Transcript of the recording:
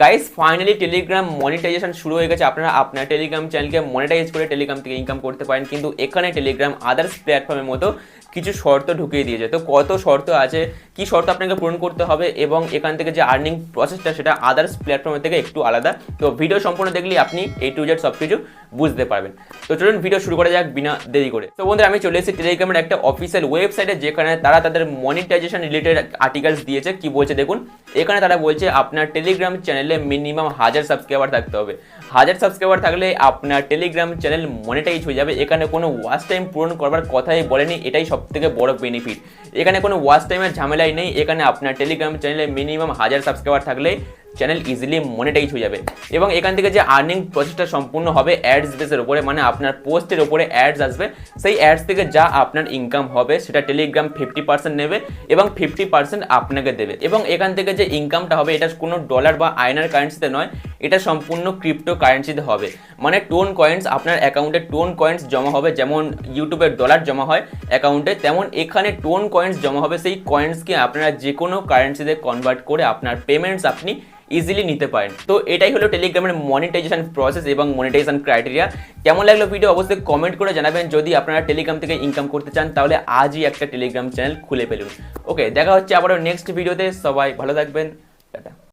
Guys finally Telegram monetization শুরু হয়ে গেছে। আপনারা আপনার টেলিগ্রাম চ্যানেলকে মনিটাইজ করে টেলিগ্রাম থেকে ইনকাম করতে পারেন, কিন্তু এখানে টেলিগ্রাম আদার্স প্ল্যাটফর্মের মতো কিছু শর্ত ঢুকিয়ে দিয়েছে। তো কত শর্ত আছে, কি শর্ত আপনাকে পূরণ করতে হবে এবং এখান থেকে যে আর্নিং প্রসেসটা সেটা আদার্স প্ল্যাটফর্মের থেকে একটু আলাদা। তো ভিডিও সম্পূর্ণ দেখলেই আপনি A to Z সব কিছু বুঝতে পারবেন। তো চলুন ভিডিও শুরু করা যাক বিনা দেরি করে। তো বন্ধুরা আমি চলে এসেছি টেলিগ্রামের একটা অফিসিয়াল ওয়েবসাইটে, যেখানে তারা তাদের মনিটাইজেশন রিলেটেড আর্টিকেলস দিয়েছে। কি বলছে দেখুন, এখানে তারা বলছে আপনার টেলিগ্রাম চ্যানেলে মিনিমাম 1000 সাবস্ক্রাইবার থাকতে হবে। 1000 সাবস্ক্রাইবার থাকলে আপনার টেলিগ্রাম চ্যানেল মনিটাইজ হয়ে যাবে। এখানে কোনো ওয়াচ টাইম পূরণ করবার কথাই বলেনি, এটাই সব থেকে বড় বেনিফিট। এখানে কোনো ওয়াচ টাইমের ঝামেলাই নেই। এখানে আপনার টেলিগ্রাম চ্যানেলে মিনিমাম 1000 সাবস্ক্রাইবার থাকলে চ্যানেল ইজিলি মনিটাইজ হয়ে যাবে। এবং এখান থেকে যে আর্নিং প্রসেসটা সম্পূর্ণ হবে অ্যাডস বেসের উপরে, মানে আপনার পোস্টের উপরে অ্যাডস আসবে। সেই অ্যাডস থেকে যা আপনার ইনকাম হবে সেটা টেলিগ্রাম 50% নেবে এবং 50% আপনাকে দেবে। এবং এখান থেকে যে ইনকামটা হবে এটা কোনো ডলার বা আইএনআর কারেন্সিতে নয়, এটা সম্পূর্ণ ক্রিপ্টো কারেন্সিতে হবে। মানে টোন কয়েন্স, আপনার অ্যাকাউন্টে টোন কয়েন্স জমা হবে। যেমন ইউটিউবের ডলার জমা হয় অ্যাকাউন্টে, তেমন এখানে টোন কয়েন্স জমা হবে। সেই কয়েন্সকে আপনারা যে কোনো কারেন্সিতে কনভার্ট করে আপনার পেমেন্টস আপনি ইজিলি নিতে পারেন। তো এটাই হলো টেলিগ্রামের মনিটাইজেশন প্রসেস এবং মনিটাইজেশন ক্রাইটেরিয়া। কেমন লাগলো ভিডিও অবশ্যই কমেন্ট করে জানাবেন। যদি আপনারা টেলিগ্রাম থেকে ইনকাম করতে চান তাহলে আজই একটা টেলিগ্রাম চ্যানেল খুলে ফেলুন। ওকে, দেখা হচ্ছে আবারও নেক্সট ভিডিওতে। সবাই ভালো থাকবেন।